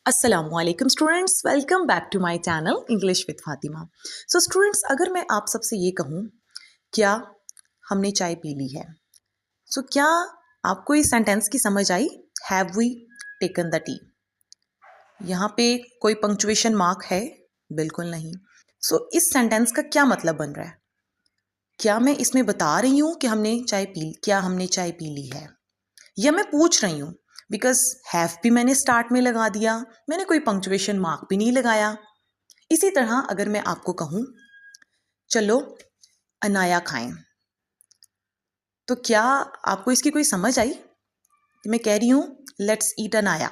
अस्सलामुअलैकुम students, welcome back to my channel English with Fatima. So students, अगर मैं आप सबसे ये कहूँ, क्या हमने चाय पी ली है? क्या आपको इस सेंटेंस की समझ आई? Have we taken the tea? यहाँ पे कोई पंक्चुएशन मार्क है? बिल्कुल नहीं। इस सेंटेंस का क्या मतलब बन रहा है? क्या मैं इसमें बता रही हूँ कि हमने चाय पी ली है, या मैं पूछ रही हूँ? बिकॉज हैव भी मैंने स्टार्ट में लगा दिया, मैंने कोई पंक्चुएशन मार्क भी नहीं लगाया। इसी तरह अगर मैं आपको कहूँ चलो अनाया खाएं, तो क्या आपको इसकी कोई समझ आई कि मैं कह रही हूँ लेट्स ईट अनाया,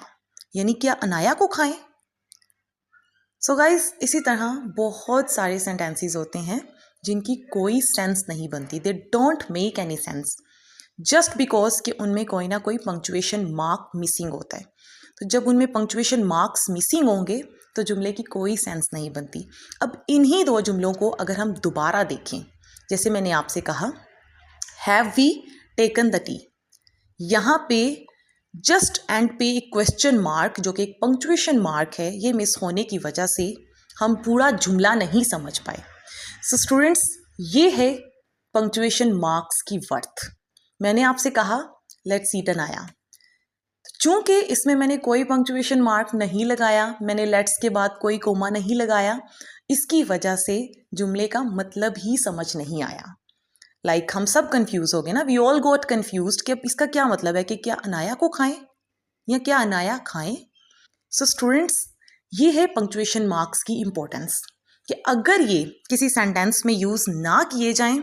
यानी क्या अनाया को खाएं? गाइस, इसी तरह बहुत सारे सेंटेंसेस होते हैं जिनकी कोई सेंस नहीं बनती, they don't make any sense, just because कि उनमें कोई ना कोई पंक्चुएशन मार्क मिसिंग होता है। तो जब उनमें पंक्चुएशन मार्क्स मिसिंग होंगे तो जुमले की कोई सेंस नहीं बनती। अब इन्हीं दो जुमलों को अगर हम दोबारा देखें, जैसे मैंने आपसे कहा have we taken the tea, यहाँ पे जस्ट एंड पे एक क्वेश्चन मार्क जो कि एक पंक्चुएशन मार्क है, ये मिस होने की वजह से हम पूरा जुमला नहीं समझ पाए। स्टूडेंट्स, ये है पंक्चुएशन मार्क्स की वर्थ। मैंने आपसे कहा लेट्स ईट अनाया, चूंकि इसमें मैंने कोई पंक्चुएशन मार्क नहीं लगाया, मैंने लेट्स के बाद कोई कोमा नहीं लगाया, इसकी वजह से जुमले का मतलब ही समझ नहीं आया। हम सब कंफ्यूज हो गए ना, वी ऑल गॉट कंफ्यूज्ड कि अब इसका क्या मतलब है कि क्या अनाया को खाएं या क्या अनाया खाएं। स्टूडेंट्स, ये है पंक्चुएशन मार्क्स की इंपॉर्टेंस, कि अगर ये किसी सेंटेंस में यूज ना किए जाएं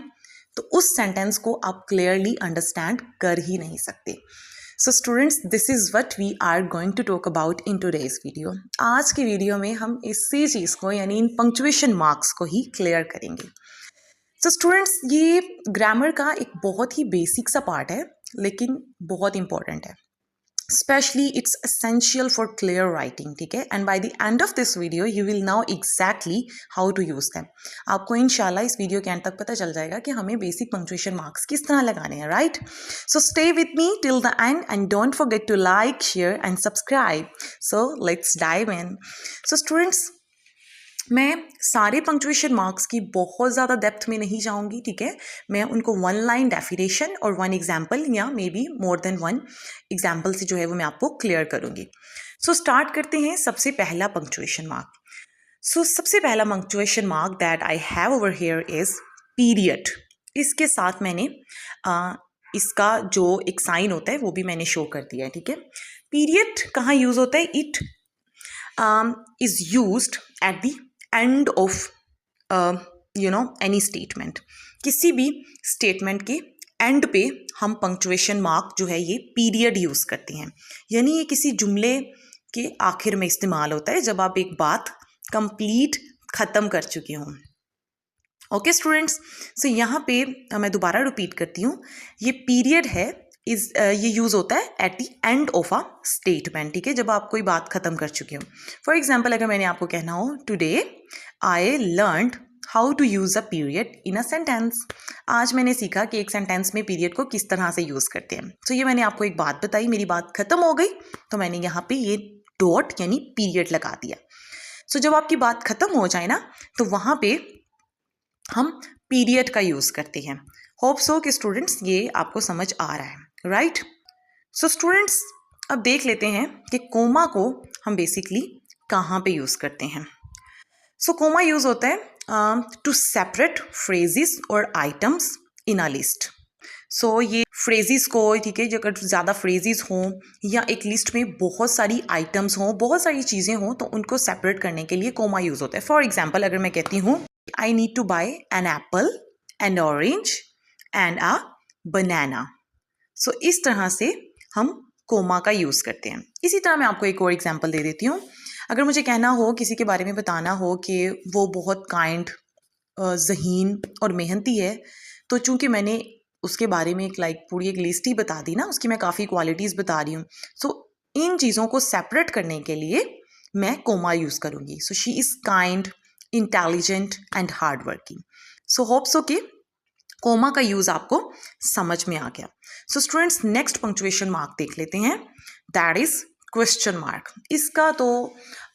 तो उस सेंटेंस को आप क्लियरली अंडरस्टैंड कर ही नहीं सकते। Students, this is what we are going to talk about in today's video. आज की वीडियो में हम इसी चीज को, यानी इन पंक्चुएशन मार्क्स को ही क्लियर करेंगे। स्टूडेंट्स, ये ग्रामर का एक बहुत ही बेसिक सा पार्ट है, लेकिन बहुत इंपॉर्टेंट है। Especially it's essential for clear writing, ठीक है? And by the end of this video you will know exactly how to use them. आपको इंशाल्लाह इस वीडियो के एंड तक पता चल जाएगा कि हमें बेसिक पंक्चुएशन मार्क्स किस तरह लगाने हैं, right? So stay with me till the end and don't forget to like, share and subscribe. So let's dive in. So students, मैं सारे पंक्चुएशन मार्क्स की बहुत ज़्यादा डेप्थ में नहीं जाऊंगी, ठीक है? मैं उनको वन लाइन डेफिनेशन और वन एग्जाम्पल या may be more than one example से जो है वो मैं आपको क्लियर करूंगी। स्टार्ट करते हैं। सबसे पहला पंक्चुएशन मार्क। सबसे पहला punctuation mark that I have over here is period. इसके साथ मैंने इसका जो एक साइन होता है वो भी मैंने शो कर दिया है, ठीक है? पीरियड कहाँ यूज होता है? It is used eight the end of any statement. किसी भी स्टेटमेंट के एंड पे हम पंक्चुएशन मार्क जो है ये पीरियड यूज करते हैं, यानी ये किसी जुमले के आखिर में इस्तेमाल होता है जब आप एक बात कंप्लीट खत्म कर चुके हों। ओके स्टूडेंट्स, यहाँ पे मैं दोबारा रिपीट करती हूँ, ये पीरियड है ये यूज होता है eight the end of a statement, ठीक है? जब आप कोई बात खत्म कर चुके हो। फॉर एग्जाम्पल, अगर मैंने आपको कहना हो today I learned how to use a period in a sentence, आज मैंने सीखा कि एक सेंटेंस में पीरियड को किस तरह से यूज करते हैं। ये मैंने आपको एक बात बताई, मेरी बात खत्म हो गई तो मैंने यहाँ पे ये डॉट यानी पीरियड लगा दिया। जब आपकी बात खत्म हो जाए ना तो वहां पे हम पीरियड का यूज करते हैं। होप सो कि स्टूडेंट्स ये आपको समझ आ रहा है, राइट? स्टूडेंट्स, अब देख लेते हैं कि कोमा को हम बेसिकली कहाँ पे यूज करते हैं। कोमा यूज होता है टू सेपरेट फ्रेजेस और आइटम्स इन अ लिस्ट। ये फ्रेजेस को, ठीक है, जो अगर ज़्यादा फ्रेजेस हों या एक लिस्ट में बहुत सारी आइटम्स हों, बहुत सारी चीज़ें हों, तो उनको सेपरेट करने के लिए कोमा यूज होता है। फॉर एग्जाम्पल, अगर मैं कहती हूँ I need to buy an apple, an orange and a banana, इस तरह से हम कोमा का यूज़ करते हैं। इसी तरह मैं आपको एक और एग्जाम्पल दे देती हूँ। अगर मुझे कहना हो, किसी के बारे में बताना हो कि वो बहुत काइंड, ज़हीन और मेहनती है, तो चूंकि मैंने उसके बारे में पूरी एक लिस्ट ही बता दी ना, उसकी मैं काफ़ी क्वालिटीज़ बता रही हूँ। इन चीज़ों को सेपरेट करने के लिए मैं कोमा यूज़ करूँगी। She is kind, intelligent and hard working. Hope so कि कोमा का यूज आपको समझ में आ गया। स्टूडेंट्स, नेक्स्ट पंक्चुएशन मार्क देख लेते हैं, दैट इज क्वेश्चन मार्क, इसका तो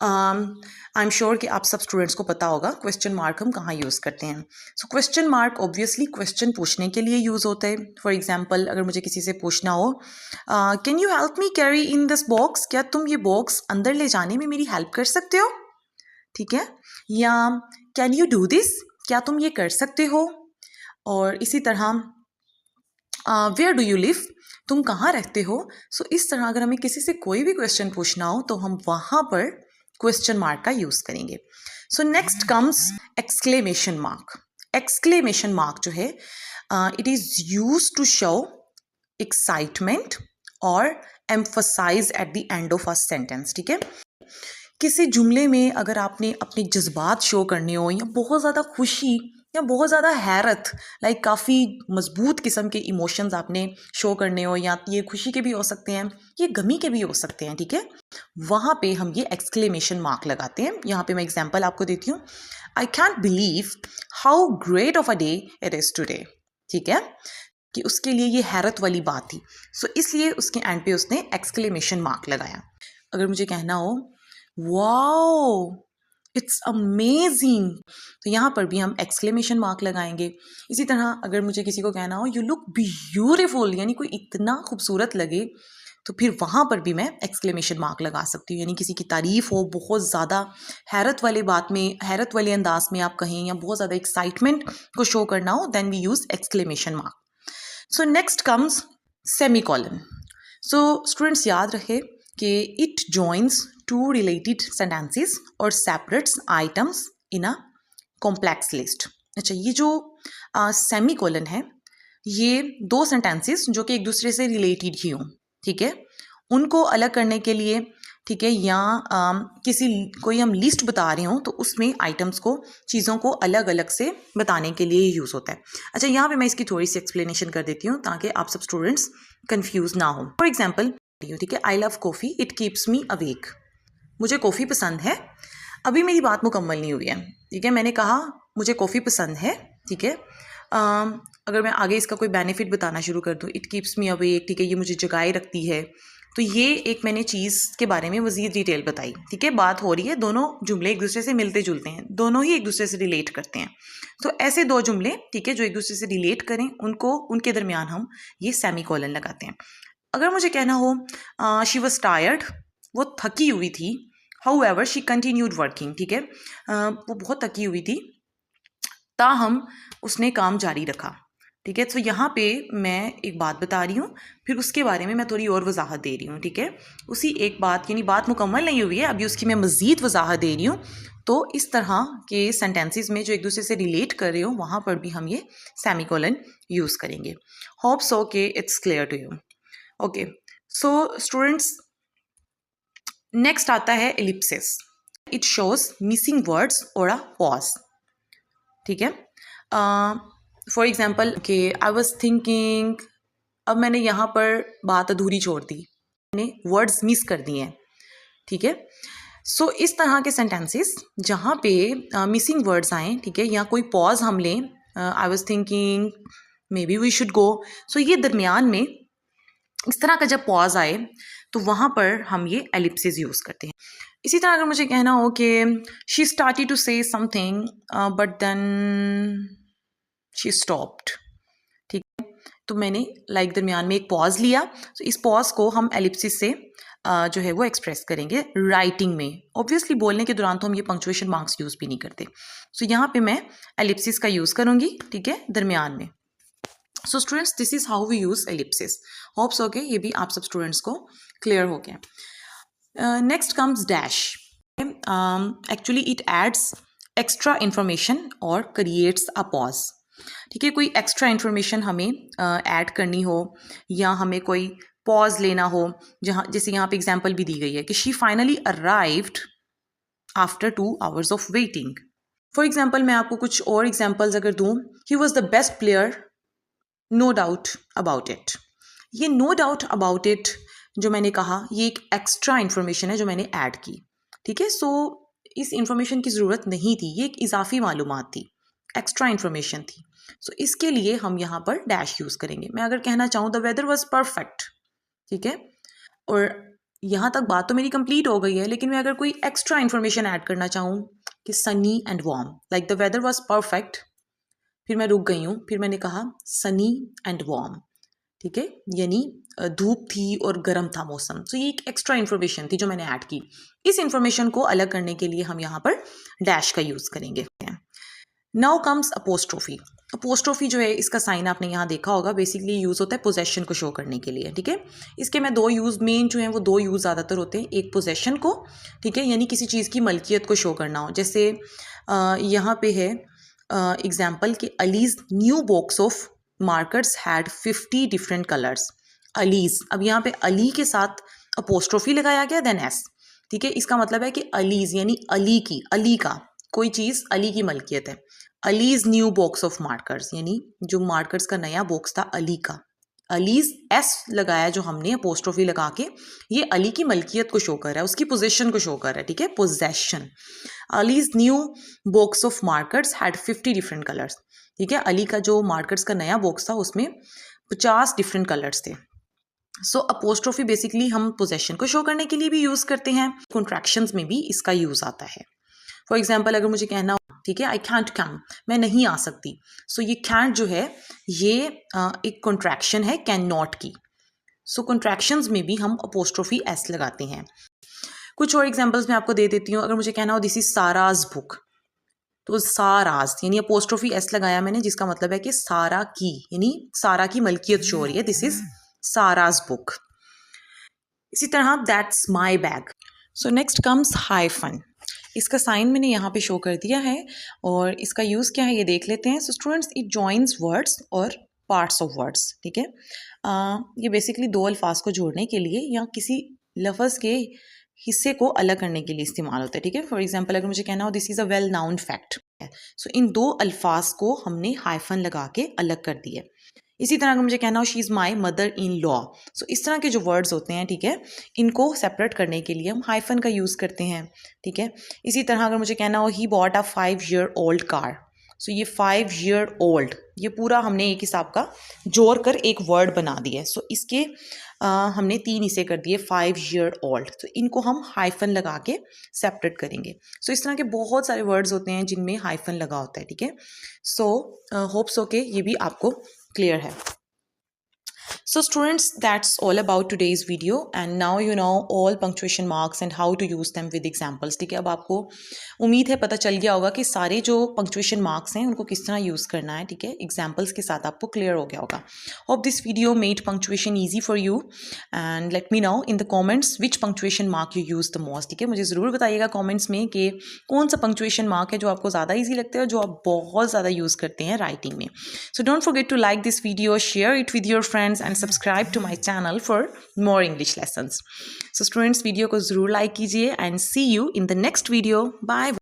आई एम श्योर कि आप सब स्टूडेंट्स को पता होगा क्वेश्चन मार्क हम कहाँ यूज़ करते हैं. So question mark obviously question पूछने के लिए यूज़ होते हैं. फॉर एग्जांपल अगर मुझे किसी से पूछना हो can you help me carry in this box, क्या तुम ये बॉक्स अंदर ले जाने में मेरी हेल्प कर सकते हो, ठीक है. या कैन यू डू दिस, क्या तुम ये कर सकते हो. और इसी तरह वेयर डू यू लिव, तुम कहाँ रहते हो. सो इस तरह अगर हमें किसी से कोई भी क्वेश्चन पूछना हो तो हम वहाँ पर क्वेश्चन मार्क का यूज़ करेंगे. So next comes exclamation mark. Exclamation mark जो है it is use to show excitement और emphasise at the end of a sentence, ठीक है. किसी जुमले में अगर आपने अपने जज्बात शो करने हो या बहुत ज़्यादा खुशी या बहुत ज़्यादा हैरत, लाइक काफ़ी मजबूत किस्म के इमोशंस आपने शो करने हो, या ये खुशी के भी हो सकते हैं, ये गमी के भी हो सकते हैं, ठीक है. वहाँ पे हम ये एक्सक्लेमेशन मार्क लगाते हैं. यहाँ पे मैं एग्जांपल आपको देती हूँ. I can't believe how great of a day it is today, ठीक है, कि उसके लिए ये हैरत वाली बात थी. सो इसलिए उसके एंड पे उसने एक्सक्लेमेशन मार्क लगाया. अगर मुझे कहना हो वाओ इट्स अमेजिंग, तो यहाँ पर भी हम एक्सक्लेमेशन मार्क लगाएंगे. इसी तरह अगर मुझे किसी को कहना हो यू लुक ब्यूटीफुल, यानी कोई इतना खूबसूरत लगे, तो फिर वहाँ पर भी मैं एक्सक्लेमेशन मार्क लगा सकती हूँ. यानी किसी की तारीफ हो, बहुत ज़्यादा हैरत वाली बात में, हैरत वाले अंदाज में आप कहें, या बहुत ज़्यादा एक्साइटमेंट को शो करना हो, then we use exclamation mark. So next comes semicolon. So students याद रहे कि it joins two related sentences और separates items in a complex list. अच्छा, ये जो सेमीकोलन है, ये दो सेंटेंसेस जो कि एक दूसरे से रिलेटेड ही हों, ठीक है, उनको अलग करने के लिए, ठीक है, या किसी कोई हम लिस्ट बता रहे हों तो उसमें आइटम्स को, चीज़ों को अलग अलग से बताने के लिए यूज़ होता है. अच्छा, यहाँ पे मैं इसकी थोड़ी सी एक्सप्लेनेशन कर देती हूँ ताकि आप सब स्टूडेंट्स कंफ्यूज ना हो. फॉर एग्जाम्पल, ठीक है, I love coffee, it keeps me awake. मुझे कॉफ़ी पसंद है. अभी मेरी बात मुकम्मल नहीं हुई है, ठीक है. मैंने कहा मुझे कॉफ़ी पसंद है, ठीक है. अगर मैं आगे इसका कोई बेनिफिट बताना शुरू कर दूँ, इट कीप्स मी अवेक, ठीक है, ये मुझे जगाए रखती है, तो ये एक मैंने चीज़ के बारे में मज़ीद डिटेल बताई, ठीक है. बात हो रही है, दोनों जुमले एक दूसरे से मिलते जुलते हैं, दोनों ही एक दूसरे से रिलेट करते हैं. तो ऐसे दो जुमले, ठीक है, जो एक दूसरे से रिलेट करें, उनको, उनके दरमियान हम ये सेमीकोलन लगाते हैं. अगर मुझे कहना हो शी वॉज टायर्ड, वो थकी हुई थी, हाउएवर शी कंटिन्यूड वर्किंग, ठीक है, वो बहुत थकी हुई थी, ताहम उसने काम जारी रखा, ठीक है. तो यहाँ पे मैं एक बात बता रही हूँ, फिर उसके बारे में मैं थोड़ी और वजाहत दे रही हूँ, ठीक है. उसी एक बात, यानी बात मुकम्मल नहीं हुई है अभी, उसकी मैं मज़ीद वजाहत दे रही हूँ. तो इस तरह के सेंटेंसेस में जो एक दूसरे से रिलेट कर रहे हो, वहाँ पर भी हम ये सेमीकोलन यूज़ करेंगे. होप सो के it's clear to you. Okay, so students, next आता है ellipsis. It shows missing words और अ पॉज, ठीक है. फॉर एग्जाम्पल कि आई वॉज थिंकिंग, अब मैंने यहाँ पर बात अधूरी छोड़ दी, मैंने वर्ड्स मिस कर दिए हैं, ठीक है. सो इस तरह के सेंटेंसेस जहाँ पे मिसिंग वर्ड्स आएँ, ठीक है, या कोई पॉज हम लें, I was thinking maybe we should go, so ये दरमियान में इस तरह का जब पॉज आए तो वहाँ पर हम ये एलिप्सिस यूज़ करते हैं. इसी तरह अगर मुझे कहना हो कि she started to say something but then she stopped, ठीक है, तो मैंने लाइक दरमियान में एक पॉज लिया. तो इस पॉज को हम एलिप्सिस से जो है वो एक्सप्रेस करेंगे राइटिंग में. ऑब्वियसली बोलने के दौरान तो हम ये पंक्चुएशन मार्क्स यूज़ भी नहीं करते. सो यहाँ पे मैं एलिप्सिस का यूज़ करूँगी, ठीक है, दरमियान में. So students, this is how we use ellipsis. Hopes okay, ये भी आप सब स्टूडेंट्स को क्लियर हो गया. Next comes dash. Actually it adds extra information और क्रिएट्स अ पॉज, ठीक है. कोई एक्स्ट्रा इंफॉर्मेशन हमें ऐड करनी हो, या हमें कोई पॉज लेना हो, जहाँ जैसे यहाँ पे एग्जांपल भी दी गई है कि she finally arrived after 2 hours of waiting. For example मैं आपको कुछ और एग्जाम्पल्स अगर दूँ, he was the best player, no doubt about it. ये नो डाउट अबाउट इट जो मैंने कहा, ये एक एक्स्ट्रा इन्फॉर्मेशन है जो मैंने ऐड की, ठीक है. सो इस इंफॉर्मेशन की ज़रूरत नहीं थी, ये एक इजाफी मालूमात थी, एक्स्ट्रा इन्फॉर्मेशन थी. सो इसके लिए हम यहाँ पर डैश यूज़ करेंगे. मैं अगर कहना चाहूँ द वेदर वॉज परफेक्ट, ठीक है, और यहाँ तक बात तो मेरी कंप्लीट हो गई है, लेकिन मैं अगर कोई एक्स्ट्रा इन्फॉर्मेशन ऐड करना चाहूँ कि sunny and warm, like the weather was perfect, फिर मैं रुक गई हूँ, फिर मैंने कहा सनी एंड वार्म, ठीक है, यानी धूप थी और गर्म था मौसम। तो ये एक एक्स्ट्रा इन्फॉर्मेशन थी जो मैंने ऐड की। इस इन्फॉर्मेशन को अलग करने के लिए हम यहाँ पर डैश का यूज़ करेंगे। Now comes apostrophe. अपोस्ट्रोफी जो है, इसका साइन आपने यहाँ देखा होगा, बेसिकली यूज़ होता है पोजेशन को शो करने के लिए, ठीक है। इसके मैं दो यूज़, मेन जो है वो दो यूज़ ज़्यादातर होते हैं। एक पोजेशन को, ठीक है, यानी किसी चीज़ की मलकियत को शो करना हो, जैसे यहाँ पे है एग्जाम्पल कि allies new box of markers had 50 different colours. Allies, अब यहाँ पे अली के साथ अपोस्ट्रोफी लगाया गया, देन एस, ठीक है। इसका मतलब है कि अलीज यानी अली की, अली का, कोई चीज़ अली की मलकियत है। Allies new box of markers, यानी जो मार्कर्स का नया बॉक्स था अली का। अलीज एस लगाया जो हमने अपोस्ट्रोफी लगा के, ये अली की मलकियत को शो कर रहा है, उसकी पोजीशन को शो कर रहा है, ठीक है, possession. Allies new box of markers had 50 different colours, ठीक है। अली का जो मार्कर्स का नया बॉक्स था उसमें 50 डिफरेंट कलर्स थे। सो अपोस्ट्रोफी बेसिकली हम पोजेशन को शो करने के लिए भी यूज़ करते हैं, कॉन्ट्रैक्शंस में भी इसका यूज़ आता है। फॉर एग्जाम्पल अगर मुझे कहना हो, ठीक है, आई कैंट कम, मैं नहीं आ सकती, सो ये कैंट जो है ये एक कॉन्ट्रैक्शन है कैन नॉट की। सो कॉन्ट्रैक्शंस में भी हम अपोस्ट्रोफी एस लगाते हैं। कुछ और एग्जाम्पल्स मैं आपको दे देती हूँ। अगर मुझे कहना हो दिस इज साराज बुक, तो साराज यानी अपोस्ट्रोफी एस लगाया मैंने, जिसका मतलब है कि सारा की, यानी सारा की मलकियत शो हो रही है, दिस इज साराज बुक। इसी तरह that's my bag. So next comes hyphen. इसका साइन मैंने यहाँ पे शो कर दिया है और इसका यूज़ क्या है ये देख लेते हैं। So students, it joins words और पार्ट्स ऑफ वर्ड्स, ठीक है। ये बेसिकली दो अल्फाज को जोड़ने के लिए या किसी लफ्ज़ के हिस्से को अलग करने के लिए इस्तेमाल होता है, ठीक है। फॉर एग्जाम्पल अगर मुझे कहना हो this is a well known fact, so इन दो अल्फाज को हमने हाइफन लगा के अलग कर दिया। इसी तरह अगर मुझे कहना हो she is my mother in law, so इस तरह के जो वर्ड्स होते हैं, ठीक है, इनको सेपरेट करने के लिए हम हाइफन का यूज़ करते हैं, ठीक है। इसी तरह अगर मुझे कहना हो he bought a 5 year old car, so ये 5 year old, ये पूरा हमने एक हिसाब का जोड़ कर एक वर्ड बना दिया है। सो इसके हमने 3 हिस्से कर दिए 5 year old, तो इनको हम हाइफन लगा के सेपरेट करेंगे। सो इस तरह के बहुत सारे वर्ड्स होते हैं जिनमें हाइफन लगा होता है, ठीक है। सो होप्स ओके ये भी आपको क्लियर है। So students, that's all about today's video and now you know all punctuation marks and how to use them with examples, ठीक है। अब आपको उम्मीद है पता चल गया होगा कि सारे जो punctuation marks हैं उनको किस तरह यूज़ करना है, ठीक है। एग्जाम्पल्स के साथ आपको क्लियर हो गया होगा। Hope this video made punctuation easy for you and let me know in the comments which punctuation mark you use the most, ठीक है। मुझे ज़रूर बताइएगा कॉमेंट्स में कि कौन सा punctuation mark है जो आपको ज़्यादा ईजी लगता है और जो आप बहुत ज़्यादा यूज़ करते हैं राइटिंग में। So don't forget to like this video, share it with your friends and subscribe to my channel for more English lessons. So students, video को ज़रूर लाइक कीजिए and see you in the next video. Bye.